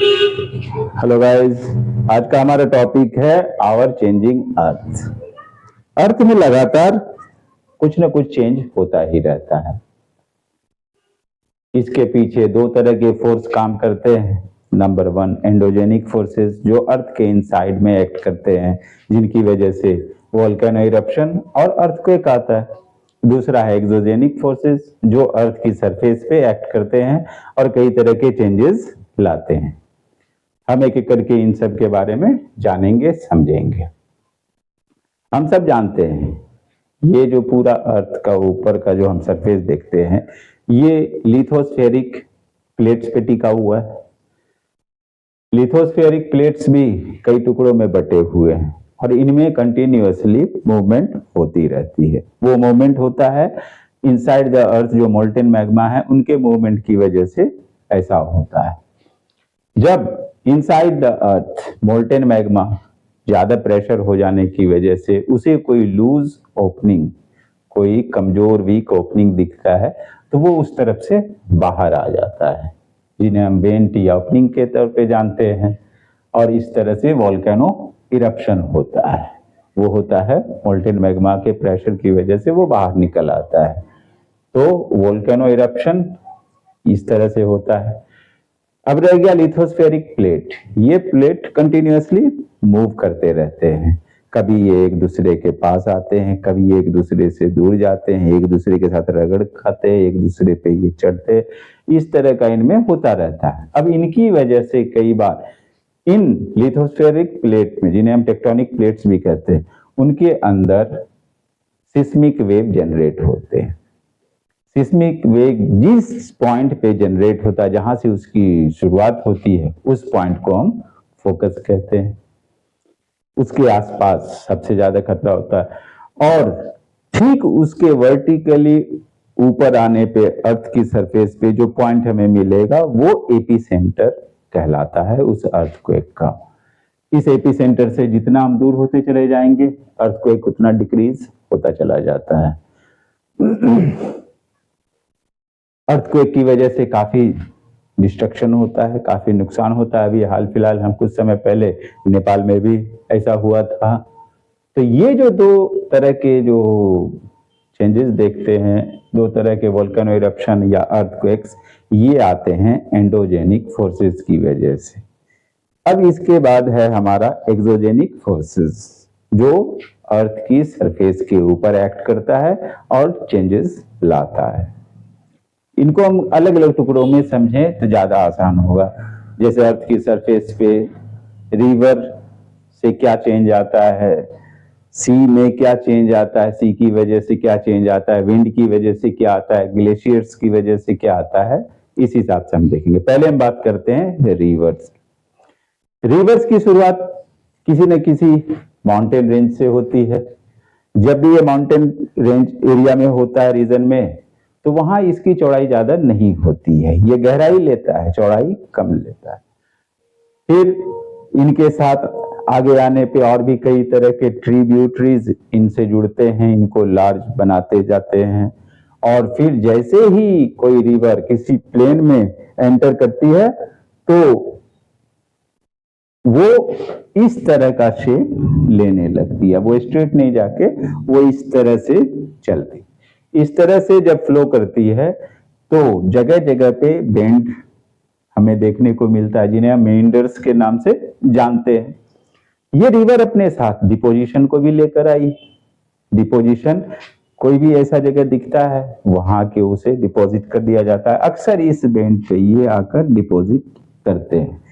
Hello guys, आज का हमारा टॉपिक है आवर चेंजिंग अर्थ। अर्थ में लगातार कुछ ना कुछ चेंज होता ही रहता है। इसके पीछे दो तरह के फोर्स काम करते हैं। नंबर वन, एंडोजेनिक फोर्सेस जो अर्थ के इनसाइड में एक्ट करते हैं, जिनकी वजह से वोल्केनो इरप्शन और अर्थक्वेक आता है। दूसरा है एक्सोजेनिक फोर्सेस जो अर्थ की सरफेस पे एक्ट करते हैं और कई तरह के चेंजेस लाते हैं। हम एक एक करके इन सब के बारे में जानेंगे, समझेंगे। हम सब जानते हैं ये जो पूरा अर्थ का ऊपर का जो हम सरफेस देखते हैं, ये लिथोस्फेरिक प्लेट्स पे टिका हुआ है। लिथोस्फेरिक प्लेट्स भी कई टुकड़ों में बटे हुए हैं और इनमें कंटिन्यूअसली मूवमेंट होती रहती है। वो मूवमेंट होता है इनसाइड द अर्थ, जो मोल्टेन मैग्मा है उनके मूवमेंट की वजह से ऐसा होता है। जब inside the earth molten magma ज्यादा प्रेशर हो जाने की वजह से उसे कोई लूज ओपनिंग, कोई कमजोर वीक ओपनिंग दिखता है, तो वो उस तरफ से बाहर आ जाता है, जिन्हें हम वेंट या ओपनिंग के तौर पे जानते हैं। और इस तरह से वोल्केनो इरप्शन होता है। वो होता है मोल्टेन मैग्मा के प्रेशर की वजह से वो बाहर निकल आता है। तो वोल्केनो इरप्शन इस तरह से होता है। अब रह गया लिथोस्फेरिक प्लेट। ये प्लेट कंटिन्यूअसली मूव करते रहते हैं। कभी ये एक दूसरे के पास आते हैं, कभी एक दूसरे से दूर जाते हैं, एक दूसरे के साथ रगड़ खाते हैं, एक दूसरे पे ये चढ़ते हैं। इस तरह का इनमें होता रहता है। अब इनकी वजह से कई बार इन लिथोस्फेरिक प्लेट में, जिन्हें हम टेक्टोनिक प्लेट्स भी कहते हैं, उनके अंदर सिस्मिक वेव जनरेट होते हैं। सिस्मिक वेव जिस पॉइंट पे जनरेट होता है, जहां से उसकी शुरुआत होती है, उस पॉइंट को हम फोकस कहते हैं। उसके आसपास सबसे ज्यादा खतरा होता है और ठीक उसके वर्टिकली ऊपर आने पे अर्थ की सरफेस पे जो पॉइंट हमें मिलेगा वो एपीसेंटर कहलाता है उस अर्थक्वेक का। इस एपीसेंटर से जितना हम दूर होते चले जाएंगे, अर्थक्वेक उतना डिक्रीज होता चला जाता है। अर्थक्वेक की वजह से काफी डिस्ट्रक्शन होता है, काफी नुकसान होता है। अभी हाल फिलहाल हम कुछ समय पहले नेपाल में भी ऐसा हुआ था। तो ये जो दो तरह के जो चेंजेस देखते हैं, दो तरह के वोल्केनो इरप्शन या अर्थक्वेक्स, ये आते हैं एंडोजेनिक फोर्सेस की वजह से। अब इसके बाद है हमारा एक्सोजेनिक फोर्सेस, जो अर्थ की सरफेस के ऊपर एक्ट करता है और चेंजेस लाता है। इनको हम अलग अलग टुकड़ों में समझें तो ज्यादा आसान होगा। जैसे अर्थ की सरफेस पे रिवर से क्या चेंज आता है, सी में क्या चेंज आता है, सी की वजह से क्या चेंज आता है, विंड की वजह से क्या आता है, ग्लेशियर्स की वजह से क्या आता है, इस हिसाब से हम देखेंगे। पहले हम बात करते हैं रिवर्स। रिवर्स की शुरुआत किसी न किसी माउंटेन रेंज से होती है। जब भी ये माउंटेन रेंज एरिया में होता है, रीजन में, तो वहां इसकी चौड़ाई ज्यादा नहीं होती है। ये गहराई लेता है, चौड़ाई कम लेता है। फिर इनके साथ आगे आने पे और भी कई तरह के ट्रिब्यूटरीज इनसे जुड़ते हैं, इनको लार्ज बनाते जाते हैं। और फिर जैसे ही कोई रिवर किसी प्लेन में एंटर करती है, तो वो इस तरह का शेप लेने लगती है। वो स्ट्रेट नहीं जाके वो इस तरह से चलती। इस तरह से जब फ्लो करती है तो जगह जगह पे बेंड हमें देखने को मिलता है, जिन्हें हम मेंडर्स के नाम से जानते हैं। ये रिवर अपने साथ डिपोजिशन को भी लेकर आई। डिपोजिशन, कोई भी ऐसा जगह दिखता है वहां के उसे डिपॉजिट कर दिया जाता है। अक्सर इस बेंड पे ये आकर डिपॉजिट करते हैं।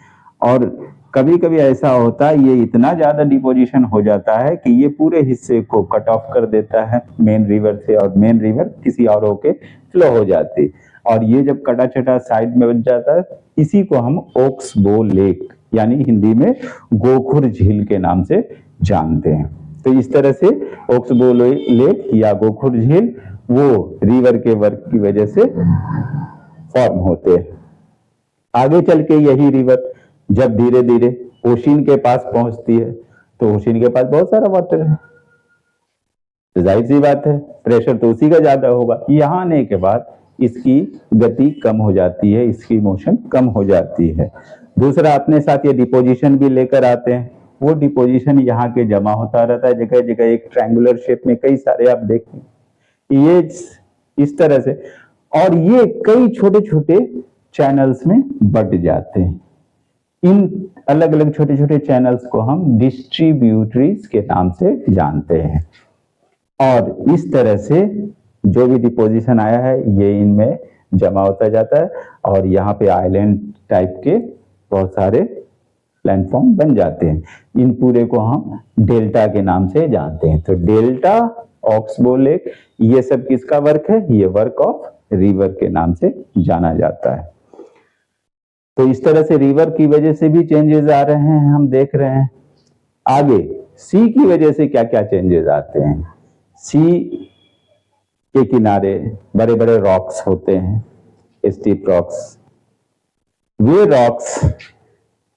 और कभी कभी ऐसा होता है ये इतना ज्यादा डिपोजिशन हो जाता है कि ये पूरे हिस्से को कट ऑफ कर देता है मेन रिवर से, और मेन रिवर किसी और होके फ्लो हो जाती। और ये जब कटा छटा साइड में बच जाता है, इसी को हम ओक्सबो लेक यानी हिंदी में गोखुर झील के नाम से जानते हैं। तो इस तरह से ओक्सबो लेक या गोखुर झील वो रिवर के वर्क की वजह से फॉर्म होते हैं। आगे चल के यही रिवर जब धीरे धीरे ओशिन के पास पहुंचती है, तो ओशिन के पास बहुत सारा वाटर है, तो जाहिर सी बात है प्रेशर तो उसी का ज्यादा होगा। यहाँ आने के बाद इसकी गति कम हो जाती है, इसकी मोशन कम हो जाती है। दूसरा अपने साथ ये डिपोजिशन भी लेकर आते हैं, वो डिपोजिशन यहाँ के जमा होता रहता है जगह जगह, एक ट्रायंगुलर शेप में कई सारे आप देखें ये इस तरह से, और ये कई छोटे छोटे चैनल्स में बट जाते हैं। इन अलग अलग छोटे छोटे चैनल्स को हम डिस्ट्रीब्यूटरीज के नाम से जानते हैं। और इस तरह से जो भी डिपोजिशन आया है ये इनमें जमा होता जाता है, और यहाँ पे आइलैंड टाइप के बहुत सारे प्लेटफॉर्म बन जाते हैं। इन पूरे को हम डेल्टा के नाम से जानते हैं। तो डेल्टा, ऑक्सबो लेक, ये सब किसका वर्क है? ये वर्क ऑफ रिवर के नाम से जाना जाता है। तो इस तरह से रिवर की वजह से भी चेंजेस आ रहे हैं, हम देख रहे हैं। आगे सी की वजह से क्या क्या चेंजेस आते हैं? सी के किनारे बड़े बड़े रॉक्स होते हैं, स्टीप रॉक्स। वे रॉक्स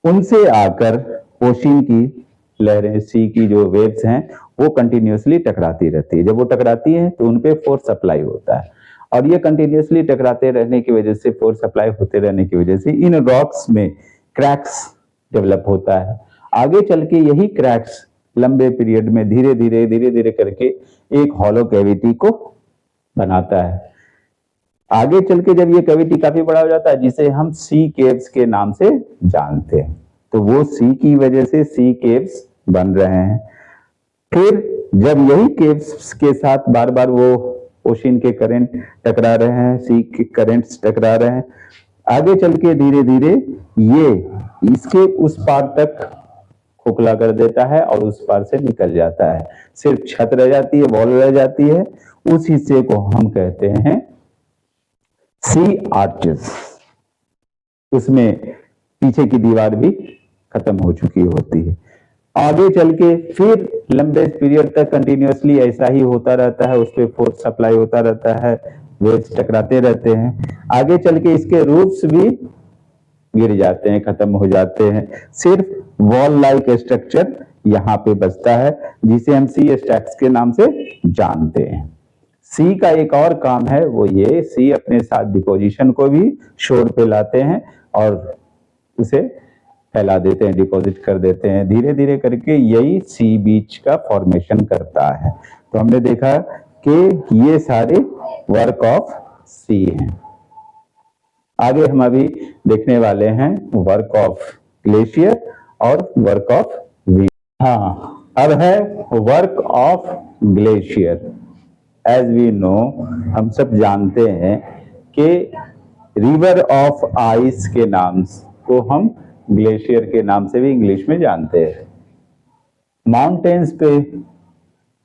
उनसे आकर ओशन की लहरें, सी की जो वेव्स हैं वो कंटिन्यूसली टकराती रहती है। जब वो टकराती है तो उनपे फोर्स अप्लाई होता है, और ये कंटिन्यूसली टकराते रहने की वजह से, फोर्स अप्लाई होते रहने की वजह से इन रॉक्स में क्रैक्स डेवलप होता है। आगे चल के यही क्रैक्स लंबे पीरियड में धीरे धीरे करके एक हॉलो कैविटी को बनाता है। आगे चल के जब ये कैविटी काफी बड़ा हो जाता है, जिसे हम सी केव्स के नाम से जानते हैं, तो वो सी की वजह से सी केव्स बन रहे हैं। फिर जब यही केव्स के साथ बार बार वो ओशन के करंट टकरा रहे हैं, सी के करंट्स टकरा रहे हैं, आगे चल के धीरे धीरे ये इसके उस पार तक खोखला कर देता है और उस पार से निकल जाता है। सिर्फ छत रह जाती है, वॉल रह जाती है, उस हिस्से को हम कहते हैं सी आर्चेस। उसमें पीछे की दीवार भी खत्म हो चुकी होती है। आगे चल के फिर लंबे पीरियड तक कंटिन्यूअसली ऐसा ही होता रहता है, उस पर फोर्स सप्लाई होता रहता है, वेव्स टकराते रहते हैं। आगे चल के इसके रूट्स भी गिर जाते हैं, खत्म हो जाते हैं। सिर्फ वॉल लाइक स्ट्रक्चर यहाँ पे बचता है, जिसे हम सी स्टैक्स के नाम से जानते हैं। सी का एक और काम है, वो ये सी अपने साथ डिपोजिशन को भी शोर पे लाते हैं और उसे फैला देते हैं, डिपॉजिट कर देते हैं। धीरे धीरे करके यही सी बीच का फॉर्मेशन करता है। तो हमने देखा कि ये सारे वर्क ऑफ सी हैं। आगे हम अभी देखने वाले हैं वर्क ऑफ ग्लेशियर और वर्क ऑफ विंड। हाँ, अब है work of glacier. As we know, हम सब जानते हैं कि रिवर ऑफ आइस के नाम को हम ग्लेशियर के नाम से भी इंग्लिश में जानते हैं। माउंटेन्स पे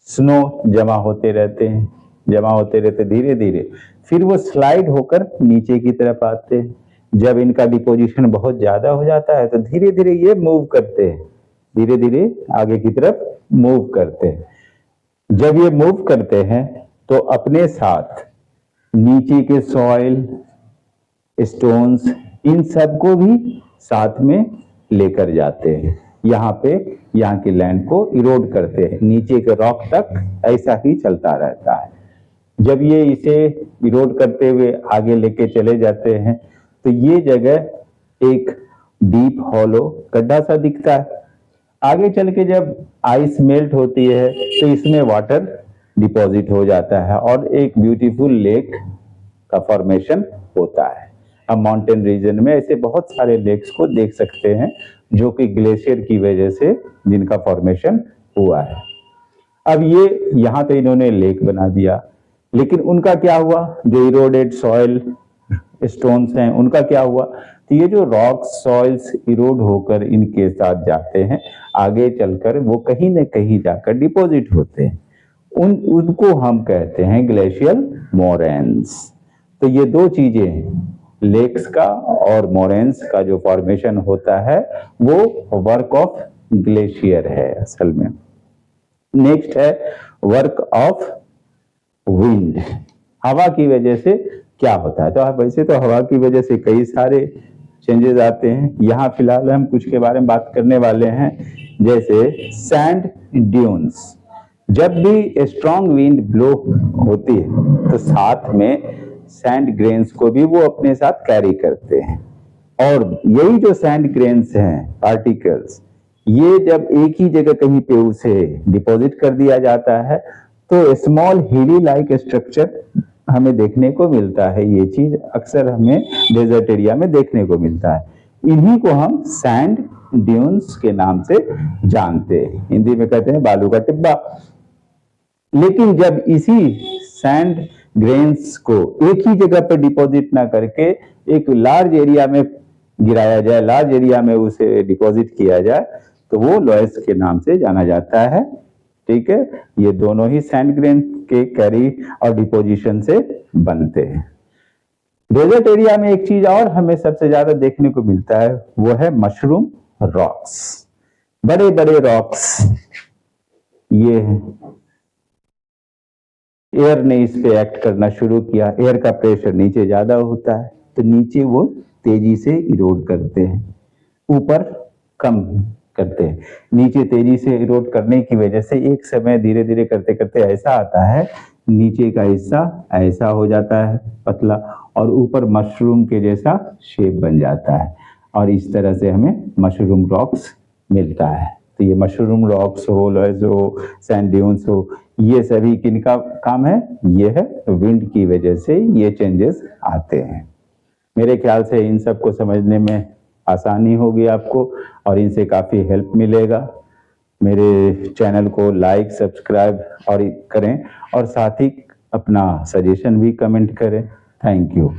स्नो जमा होते रहते हैं, जमा होते रहते धीरे धीरे, फिर वो स्लाइड होकर नीचे की तरफ आते हैं। जब इनका डिपोजिशन बहुत ज्यादा हो जाता है तो धीरे धीरे ये मूव करते हैं, धीरे धीरे आगे की तरफ मूव करते हैं। जब ये मूव करते हैं तो अपने साथ नीचे के सॉइल, स्टोन्स, इन सब को भी साथ में लेकर जाते हैं। यहाँ पे यहाँ की लैंड को इरोड करते हैं, नीचे के रॉक तक ऐसा ही चलता रहता है। जब ये इसे इरोड करते हुए आगे लेके चले जाते हैं तो ये जगह एक डीप हॉलो गड्ढा सा दिखता है। आगे चल के जब आइस मेल्ट होती है तो इसमें वाटर डिपॉजिट हो जाता है और एक ब्यूटीफुल लेक का फॉर्मेशन होता है। हम माउंटेन रीजन में ऐसे बहुत सारे लेक्स को देख सकते हैं जो कि ग्लेशियर की वजह से जिनका फॉर्मेशन हुआ है। अब ये यहाँ तो इन्होंने लेक बना दिया, लेकिन उनका क्या हुआ? जो इरोडेड सॉइल, स्टोन्स हैं, उनका क्या हुआ? तो ये जो रॉक सॉइल्स इरोड होकर इनके साथ जाते हैं, आगे चलकर वो कहीं न कहीं जाकर डिपॉजिट होते हैं। उनको हम कहते हैं ग्लेशियल मोरेन्स। तो ये दो चीजें हैं, लेक्स का और मोरेन्स का जो फॉर्मेशन होता है वो वर्क ऑफ ग्लेशियर है असल में। नेक्स्ट है वर्क ऑफ विंड। हवा की वजह से क्या होता है? तो वैसे तो हवा की वजह से कई सारे चेंजेस आते हैं। यहाँ फिलहाल हम कुछ के बारे में बात करने वाले हैं, जैसे सैंड ड्यून्स। जब भी स्ट्रॉन्ग विंड ब्लो होती है तो साथ में सैंड ग्रेन्स को भी वो अपने साथ कैरी करते हैं। और यही जो सैंड ग्रेन्स हैं, पार्टिकल्स, ये जब एक ही जगह कहीं पे उसे डिपॉजिट कर दिया जाता है तो स्मॉल हिली लाइक स्ट्रक्चर हमें देखने को मिलता है। ये चीज अक्सर हमें डेजर्ट एरिया में देखने को मिलता है। इन्हीं को हम सैंड ड्यून्स के नाम से जानते हैं, हिंदी में कहते हैं बालू का टिब्बा। लेकिन जब इसी सैंड ग्रेन्स को एक ही जगह पर डिपॉजिट ना करके एक लार्ज एरिया में गिराया जाए, लार्ज एरिया में उसे डिपॉजिट किया जाए, तो वो लॉयस के नाम से जाना जाता है। ठीक है, ये दोनों ही सैंड ग्रेन के कैरी और डिपोजिशन से बनते हैं। डेजर्ट एरिया में एक चीज और हमें सबसे ज्यादा देखने को मिलता है, वो है मशरूम रॉक्स। बड़े बड़े रॉक्स ये हैं। एयर ने इस पे एक्ट करना शुरू किया, एयर का प्रेशर नीचे ज्यादा होता है तो नीचे वो तेजी से इरोड करते हैं, ऊपर कम करते हैं। नीचे तेजी से इरोड करने की वजह से एक समय धीरे धीरे करते करते ऐसा आता है, नीचे का हिस्सा ऐसा हो जाता है पतला और ऊपर मशरूम के जैसा शेप बन जाता है और इस तरह से हमें मशरूम रॉक्स मिलता है। तो ये मशरूम रॉक्स हो, लॉयस हो, सैंड ड्यून्स हो, ये सभी किनका काम है? ये है विंड की वजह से ये चेंजेस आते हैं। मेरे ख्याल से इन सब को समझने में आसानी होगी आपको और इनसे काफ़ी हेल्प मिलेगा। मेरे चैनल को लाइक, सब्सक्राइब और करें और साथ ही अपना सजेशन भी कमेंट करें। Thank you.